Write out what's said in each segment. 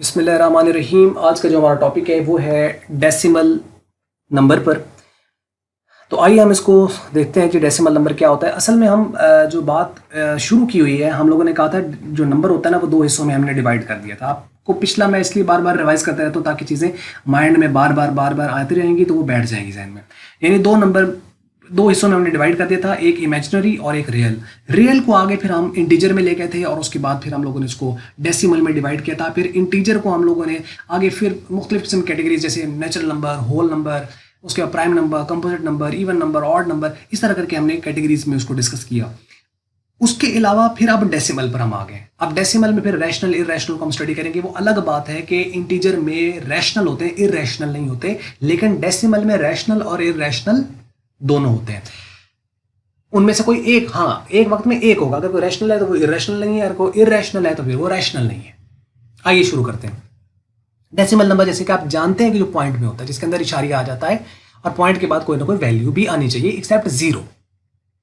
बिस्मिल्लाहिर्रहमानिर्रहीम। आज का जो हमारा टॉपिक है वो है डेसिमल नंबर पर। तो आइए हम इसको देखते हैं कि डेसिमल नंबर क्या होता है। असल में हम जो बात शुरू की हुई है, हम लोगों ने कहा था जो नंबर होता है ना वो दो हिस्सों में हमने डिवाइड कर दिया था। आपको पिछला मैं इसलिए बार बार रिवाइज करता रहता हूँ ताकि चीज़ें माइंड में बार बार आती रहेंगी तो वो बैठ जाएंगी जहन में। यानी दो हिस्सों में हमने डिवाइड कर दिया था, एक इमेजिनरी और एक रियल। रियल को आगे फिर हम इंटीजर में ले गए थे और उसके बाद फिर हम लोगों ने इसको डेसिमल में डिवाइड किया था। फिर इंटीजर को हम लोगों ने आगे फिर मुख्तलिफ किस्म कैटेगरीज जैसे नेचुरल नंबर, होल नंबर, उसके बाद prime number, composite number, even number, odd number, इस तरह करके हमने कैटेगरीज में उसको डिस्कस किया। उसके अलावा फिर अब डेसिमल पर हम आ गए। अब डेसिमल में फिर रैशनल इरेशनल को हम स्टडी करेंगे। वो अलग बात है कि इंटीजर में रैशनल होते हैं, इरेशनल नहीं होते, लेकिन डेसिमल में रैशनल और इरेशनल दोनों होते हैं। उनमें से कोई एक, हाँ एक वक्त में एक होगा। अगर कोई रैशनल है तो वो इरेशनल नहीं है, अगर कोई इरेशनल है तो फिर वो रैशनल नहीं है। आइए शुरू करते हैं। डेसिमल नंबर जैसे कि आप जानते हैं कि जो पॉइंट में होता है, जिसके अंदर इशारिया आ जाता है और पॉइंट के बाद कोई ना कोई वैल्यू भी आनी चाहिए एक्सेप्ट जीरो।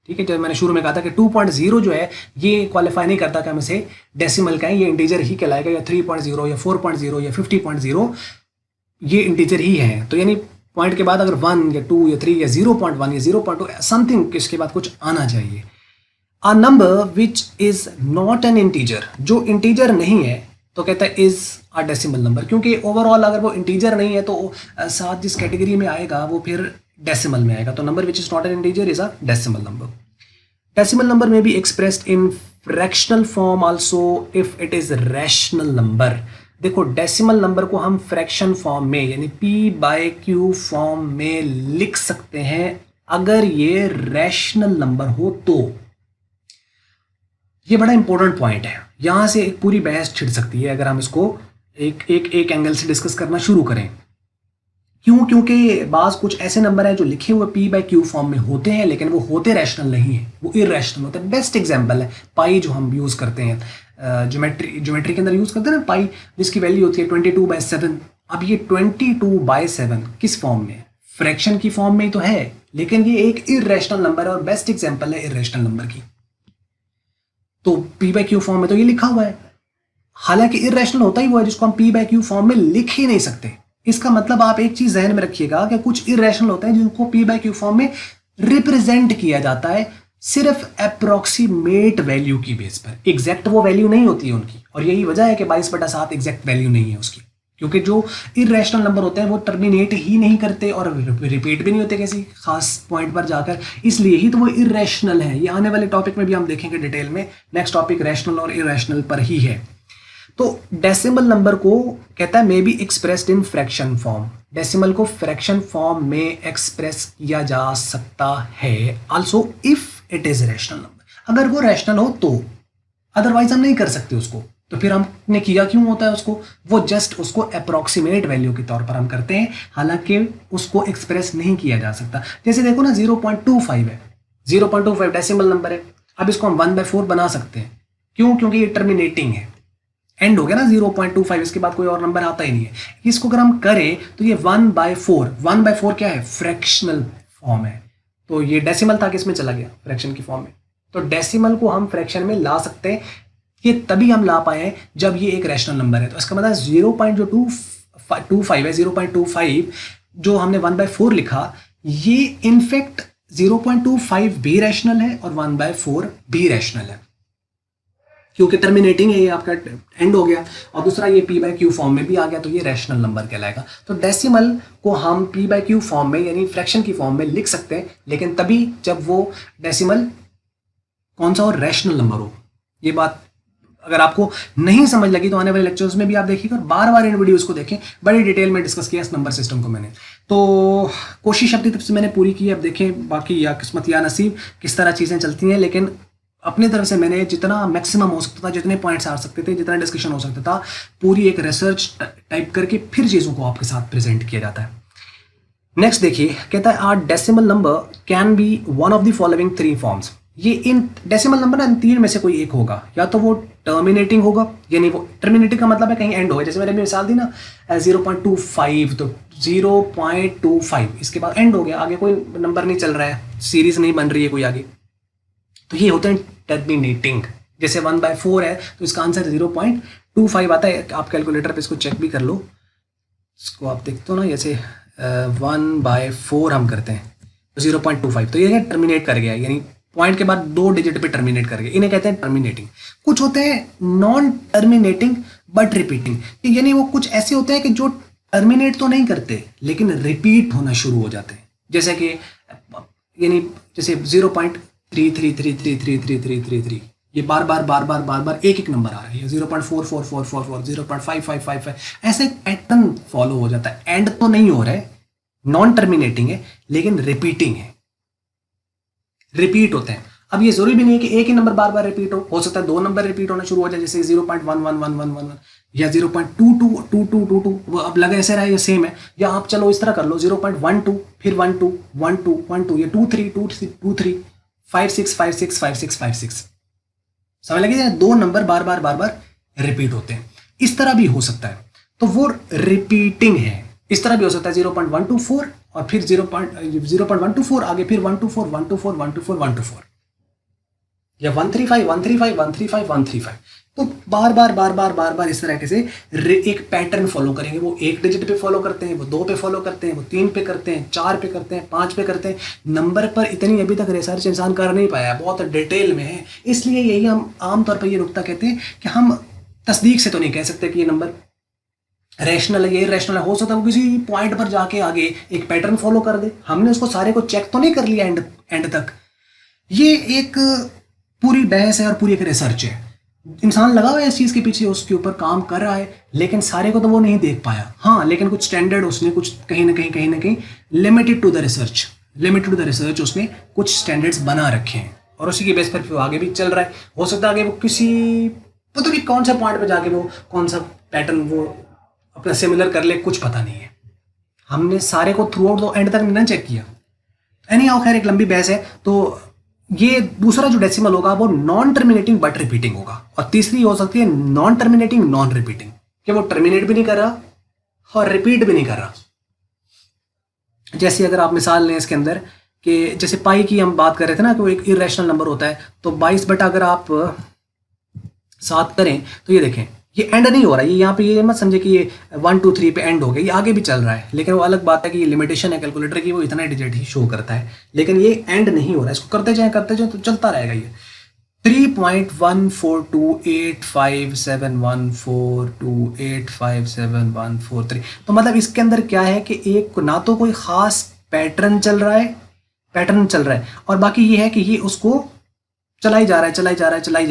ठीक है, जब मैंने शुरू में कहा था कि 2.0 जो है ये क्वालिफाई नहीं करता कि हम इसे डेसिमल कहें, ये इंटीजर ही कहलाएगा, या 3.0 या 4.0 या 50.0 ये इंटीजर ही है। तो यानी पॉइंट के बाद अगर 1 या 2 या 3 या 0.1 या 0.2 समथिंग इसके बाद कुछ आना चाहिए। A number which is not an integer, जो इंटीजर नहीं है तो कहता है इज अ डेसिमल नंबर, क्योंकि ओवरऑल अगर वो इंटीजर नहीं है तो साथ जिस कैटेगरी में आएगा वो फिर डेसिमल में आएगा। तो number which is not an integer is a decimal number. Decimal number में भी expressed in fractional form also if it is rational number. देखो डेसिमल नंबर को हम फ्रैक्शन फॉर्म में यानी p/q फॉर्म में लिख सकते हैं अगर ये रैशनल नंबर हो तो। ये बड़ा इंपॉर्टेंट पॉइंट है, यहां से एक पूरी बहस छिड़ सकती है अगर हम इसको एक एंगल से डिस्कस करना शुरू करें। क्यों? क्योंकि बाज कुछ ऐसे नंबर हैं जो लिखे हुए p/q फॉर्म में होते हैं लेकिन वो होते रैशनल नहीं है, वो इरेशनल होते हैं। बेस्ट एग्जांपल है पाई जो हम यूज करते हैं, ज्योमेट्री के अंदर यूज करते हैं ना पाई, जिसकी वैल्यू होती है 22/7। अब ये 22/7 किस फॉर्म में? फ्रैक्शन की फॉर्म में तो है, लेकिन ये एक इरेशनल नंबर है और बेस्ट एग्जांपल है इरेशनल नंबर की। तो p/q फॉर्म में तो ये लिखा हुआ है, हालांकि इरेशनल होता ही वो है जिसको हम p/q फॉर्म में लिख ही नहीं सकते। इसका मतलब आप एक चीज जहन में रखिएगा कि कुछ इरेशनल होते हैं जिनको p/q फॉर्म में रिप्रेजेंट किया जाता है सिर्फ अप्रोक्सीमेट वैल्यू की बेस पर। एग्जैक्ट वो वैल्यू नहीं होती है उनकी, और यही वजह है कि 22/7 एग्जैक्ट वैल्यू नहीं है उसकी, क्योंकि जो इरेशनल नंबर होते हैं वो टर्मिनेट ही नहीं करते और रिपीट भी नहीं होते किसी खास पॉइंट पर जाकर, इसलिए ही तो वो इरेशनल है। ये आने वाले टॉपिक में भी हम देखेंगे डिटेल में। नेक्स्ट टॉपिक रैशनल और इरेशनल पर ही है। तो डेसिमल नंबर को कहता है may be expressed in fraction form. Decimal को फ्रैक्शन फॉर्म में एक्सप्रेस किया जा सकता है also if it is rational number, अगर वो रैशनल हो तो। अदरवाइज हम नहीं कर सकते उसको। तो फिर हमने किया क्यों होता है उसको? वो जस्ट उसको अप्रोक्सीमेट वैल्यू के तौर पर हम करते हैं, हालांकि उसको एक्सप्रेस नहीं किया जा सकता। जैसे देखो ना 0.25 है, 0.25 डेसिमल नंबर है। अब इसको हम 1/4 बना सकते हैं। क्यों? क्योंकि ये टर्मिनेटिंग है, एंड हो गया ना 0.25, इसके बाद कोई और नंबर आता ही नहीं है। इसको अगर हम करें तो ये 1/4 क्या है? फ्रैक्शनल फॉर्म है। तो ये डेसिमल था किसमें चला गया? फ्रैक्शन की फॉर्म में। तो डेसिमल को हम फ्रैक्शन में ला सकते हैं, ये तभी हम ला पाए हैं जब ये एक रैशनल नंबर है। तो इसका मतलब 0.25 है, 0.25 जो हमने 1/4 लिखा, ये इनफैक्ट 0.25 भी रैशनल है और 1/4 भी रैशनल है, क्योंकि टर्मिनेटिंग है, ये आपका एंड हो गया। और दूसरा ये p/q फॉर्म में भी आ गया, तो ये रैशनल नंबर कहलाएगा। तो डेसिमल को हम p/q फॉर्म में यानी फ्रैक्शन की फॉर्म में लिख सकते हैं, लेकिन तभी जब वो डेसिमल कौन सा हो? रैशनल नंबर हो। ये बात अगर आपको नहीं समझ लगी तो आने वाले लेक्चर्स में भी आप देखिएगा और बार बार इन वीडियोस को देखें। बड़ी डिटेल में डिस्कस किया इस नंबर सिस्टम को मैंने, तो कोशिश अपनी तरफ से मैंने पूरी की। अब देखें बाकी या किस्मत या नसीब किस तरह चीज़ें चलती हैं, लेकिन अपनी तरफ से मैंने जितना मैक्सिमम हो सकता था, जितने पॉइंट्स आ सकते थे, जितना डिस्कशन हो सकता था, पूरी एक रिसर्च टाइप करके फिर चीज़ों को आपके साथ प्रेजेंट किया जाता है। नेक्स्ट देखिए, कहता है are decimal number can be one of the following 3 forms. ये इन डेसिमल नंबर ना इन 3 में से कोई एक होगा, या तो वो टर्मिनेटिंग होगा, यानी वो टर्मिनेटिंग का मतलब है कहीं एंड होगा। जैसे मैंने अभी मिसाल दी ना 0.25, तो 0.25 इसके बाद एंड हो गया, आगे कोई नंबर नहीं चल रहा है, सीरीज नहीं बन रही है कोई आगे, तो ये होते हैं टर्मिनेटिंग। जैसे 1/4 है तो इसका आंसर 0.25 आता है। आप कैलकुलेटर पे इसको चेक भी कर लो, इसको आप देखते हो ना, जैसे 1/4 हम करते हैं तो 0.25, तो ये टर्मिनेट कर गया, यानी पॉइंट के बाद 2 डिजिट पे टर्मिनेट कर गया, इन्हें कहते हैं टर्मिनेटिंग। कुछ होते हैं नॉन टर्मिनेटिंग बट रिपीटिंग, यानी वो कुछ ऐसे होते हैं कि जो टर्मिनेट तो नहीं करते लेकिन रिपीट होना शुरू हो जाते हैं, जैसे कि यानी जैसे 0.33333333, ये बार बार एक एक नंबर आ रहा है, 0.444444, 0.5555, ऐसे पैटर्न फॉलो हो जाता है। एंड तो नहीं हो रहा है, नॉन टर्मिनेटिंग है लेकिन रिपीटिंग है, रिपीट होते हैं। अब ये जरूरी भी नहीं है कि एक ही नंबर बार बार रिपीट हो सकता है 2 नंबर रिपीट होना शुरू हो जाए, जैसे 0.111111 या 0.222222, अब लगा ऐसे रहा है ये सेम है, या आप चलो इस तरह कर लो 0.12 फिर 12 12 12, ये 23 23 23 56 56 56 56, समझ लगे, 2 नंबर बार बार रिपीट होते हैं। इस तरह भी हो सकता है, तो वो रिपीटिंग है। इस तरह भी हो सकता है 0.124 और फिर 0.124 आगे फिर 124 124 124 124, या 135 135 135 135, तो बार बार इस तरीके से एक पैटर्न फॉलो करेंगे। वो 1 डिजिट पे फॉलो करते हैं, वो 2 पे फॉलो करते हैं, वो 3 पे करते हैं, 4 पे करते हैं, 5 पे करते हैं। नंबर पर इतनी अभी तक रिसर्च इंसान कर नहीं पाया, बहुत डिटेल में है, इसलिए यही हम आमतौर पर ये नुक्ता कहते हैं कि हम तस्दीक से तो नहीं कह सकते कि ये नंबर रैशनल है, ये इरैशनल है। हो सकता है वो किसी पॉइंट पर जाके आगे एक पैटर्न फॉलो कर दे, हमने उसको सारे को चेक तो नहीं कर लिया एंड तक। ये एक पूरी बहस है और पूरी एक रिसर्च है, इंसान लगा हुआ है इस चीज़ के पीछे, उसके ऊपर काम कर रहा है, लेकिन सारे को तो वो नहीं देख पाया। हाँ, लेकिन कुछ स्टैंडर्ड उसने कुछ कहीं ना कहीं लिमिटेड टू द रिसर्च उसने कुछ स्टैंडर्ड्स बना रखे हैं और उसी की बेस पर वो आगे भी चल रहा है। हो सकता है आगे वो किसी पता नहीं कौन सा पॉइंट पर जाके वो कौन सा पैटर्न वो अपना सिमिलर कर ले, कुछ पता नहीं है। हमने सारे को थ्रू आउट तो एंड तक नहीं चेक किया। एनी हाउ, खैर एक लंबी बहस है। तो ये दूसरा जो डेसिमल होगा वो नॉन टर्मिनेटिंग बट रिपीटिंग होगा, और तीसरी हो सकती है नॉन टर्मिनेटिंग नॉन रिपीटिंग, कि वो टर्मिनेट भी नहीं कर रहा और रिपीट भी नहीं कर रहा। जैसे अगर आप मिसाल लें इसके अंदर कि जैसे पाई की हम बात कर रहे थे ना कि वो एक इरेशनल नंबर होता है, तो 22 बटा अगर आप 7 करें तो ये देखें ये एंड नहीं हो रहा है, ये यहाँ पे ये मत समझे कि ये 1 2 3 पे एंड हो गया, ये आगे भी चल रहा है। लेकिन वो अलग बात है कि ये लिमिटेशन है कैलकुलेटर की, वो इतना डिजिट ही शो करता है, लेकिन ये एंड नहीं हो रहा है। इसको करते जाएं तो चलता रहेगा ये 3.14285714285714 तो मतलब इसके अंदर क्या है कि एक ना तो कोई खास पैटर्न चल रहा है और बाकी ये है कि ये उसको चलाई जा रहा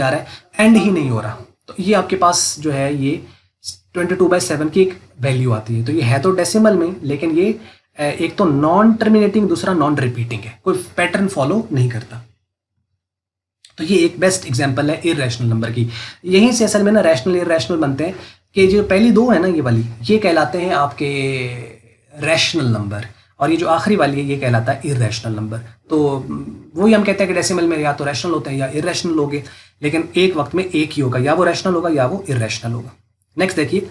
है, एंड ही नहीं हो रहा। तो ये आपके पास जो है ये 22/7 की एक वैल्यू आती है। तो ये है तो डेसिमल में, लेकिन ये एक तो नॉन टर्मिनेटिंग, दूसरा नॉन रिपीटिंग है, कोई पैटर्न फॉलो नहीं करता। तो ये एक बेस्ट एग्जांपल है इररेशनल नंबर की। यहीं से असल में ना रैशनल इररेशनल बनते हैं कि जो पहली 2 है ना ये वाली, ये कहलाते हैं आपके रैशनल नंबर, और ये जो आखिरी वाली है ये कहलाता है इररेशनल नंबर। तो वही हम कहते हैं कि डेसिमल में या तो रैशनल होते हैं या इररेशनल होंगे, लेकिन एक वक्त में एक ही होगा, या वो रैशनल होगा या वो इररेशनल होगा। नेक्स्ट देखिए,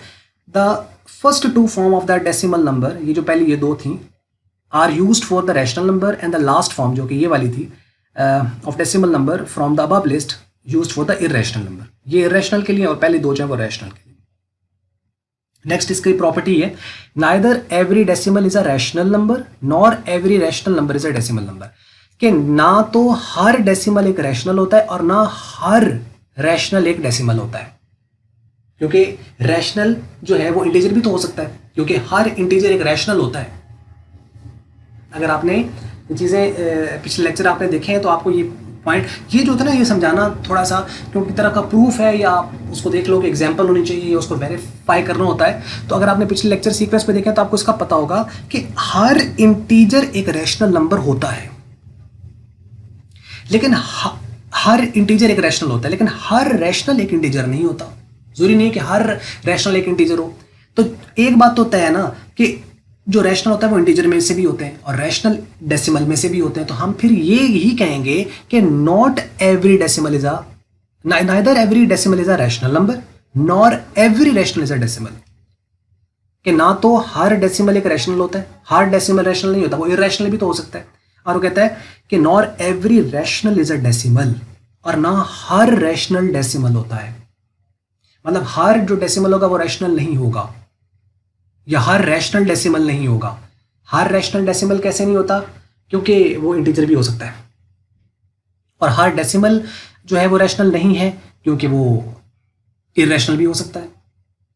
the first 2 form of the decimal number, ये जो पहली ये 2 थी, are used for the rational number, and the last form जो कि ये वाली थी of decimal number from the above list used for the irrational number. ये इररेशनल के लिए और पहली 2 जो है वो रैशनल के लिए। नेक्स्ट इसकी प्रॉपर्टी है, neither every decimal is a rational number nor every rational number is a decimal number, कि ना तो हर डेसिमल एक रैशनल होता है और ना हर रैशनल एक डेसिमल होता है। क्योंकि रैशनल जो है वो इंटीजर भी तो हो सकता है, क्योंकि हर इंटीजर एक रैशनल होता है। अगर आपने ये चीज़ें पिछले लेक्चर आपने देखे हैं तो आपको ये पॉइंट, ये जो होता है ना, ये समझाना थोड़ा सा क्योंकि तरह का प्रूफ है, या आप उसको देख लो कि एग्जाम्पल होनी चाहिए, उसको वेरीफाई करना होता है। तो अगर आपने पिछले लेक्चर सीक्वेंस पे देखे तो आपको इसका पता होगा कि हर इंटीजर एक रैशनल नंबर होता है, लेकिन हर इंटीजर एक रैशनल होता है, लेकिन हर रैशनल एक इंटीजर नहीं होता। जरूरी नहीं कि हर रैशनल एक इंटीजर हो। तो एक बात तो तय है ना कि जो रैशनल होता है वो इंटीजर में से भी होते हैं और रैशनल डेसिमल में से भी होते हैं। तो हम फिर ये ही कहेंगे कि not every decimal is a, neither every decimal is a rational number nor every rational is a decimal, कि ना तो हर डेसिमल एक रैशनल होता है, हर डेसिमल रैशनल नहीं होता, वो इरैशनल भी तो हो सकता है। और वो कहता है कि nor every rational is a decimal, और ना हर रैशनल डेसिमल होता है। मतलब हर जो डेसिमल होगा वो रैशनल नहीं होगा, या हर रैशनल डेसिमल नहीं होगा। हर रैशनल डेसिमल कैसे नहीं होता? क्योंकि वो इंटीजर भी हो सकता है। और हर डेसिमल जो है वो रैशनल नहीं है क्योंकि वो इरेशनल भी हो सकता है।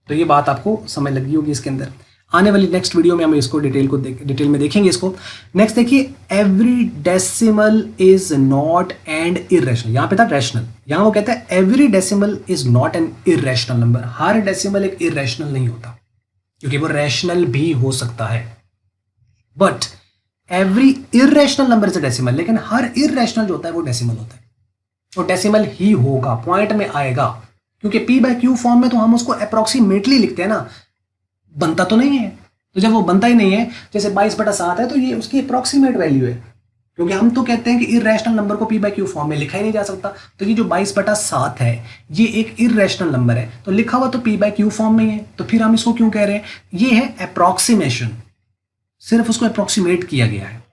तो ये बात आपको समझ लगी होगी इसके अंदर। आने वाली नेक्स्ट वीडियो में हम इसको डिटेल में देखेंगे इसको। नेक्स्ट देखिए, every decimal is not and irrational. यहाँ पे था रैशनल, यहाँ वो कहता है every decimal is not an irrational number. Her decimal एक इरेशनल नहीं होता क्योंकि वो रैशनल भी हो सकता है। But every irrational number is a decimal, लेकिन हर इरेशनल जो होता है वो डेसिमल होता है। वो डेसिमल ही होगा, पॉइंट में आएगा, क्योंकि पी बाय क्यू फॉर्म में तो हम उसको अप्रोक्सीमेटली लिखते हैं ना, बनता तो नहीं है। तो जब वो बनता ही नहीं है, जैसे 22/7 है, तो ये उसकी अप्रोक्सीमेट वैल्यू है, क्योंकि हम तो कहते हैं कि इरेशनल नंबर को पी बाय क्यू फॉर्म में लिखा ही नहीं जा सकता। तो ये जो 22/7 है ये एक इरेशनल नंबर है, तो लिखा हुआ तो पी बाय क्यू फॉर्म में ही है, तो फिर हम इसको क्यों कह रहे हैं? ये है अप्रोक्सीमेशन, सिर्फ उसको अप्रोक्सीमेट किया गया है।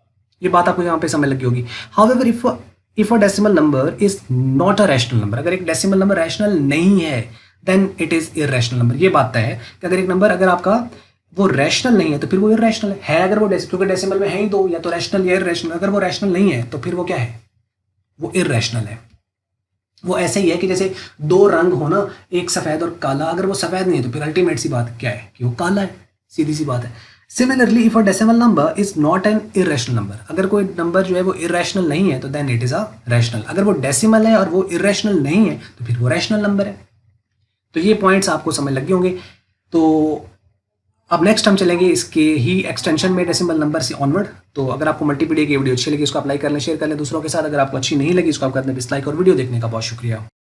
ये बात आपको यहाँ पे समझ लगी होगी। However if a decimal number is not a rational number, अगर एक डेसिमल नंबर रैशनल नहीं है then it is irrational number. ये बात तय है कि अगर एक नंबर अगर आपका वो रैशनल नहीं है तो फिर वो इरेशनल है। अगर वो क्योंकि डेसिमल में है ही दो, या तो रैशनल या इरेशनल। अगर वो रैशनल नहीं है तो फिर वो क्या है? वो इरेशनल है। वो ऐसे ही है कि जैसे दो रंग हो ना, एक सफेद और काला, अगर वो सफेद नहीं है तो फिर अल्टीमेट सी बात क्या है कि वो काला है, सीधी सी बात है। Similarly if a decimal number is not an irrational number, अगर कोई नंबर जो है वो इरेशनल नहीं है तो then it is a rational. अगर वो डेसिमल है और वो इरेशनल नहीं है तो फिर वो रैशनल नंबर है। तो ये पॉइंट्स आपको समझ लग गए होंगे। तो अब नेक्स्ट हम चलेंगे इसके ही एक्सटेंशन में, डेसिमल नंबर से ऑनवर्ड। तो अगर आपको मल्टीपीडिया की वीडियो अच्छी लगी, इसको आप लाइक कर लें, शेयर कर लें दूसरों के साथ। अगर आपको अच्छी नहीं लगी, इसको आप कर दें डिसलाइक। और वीडियो देखने का बहुत शुक्रिया।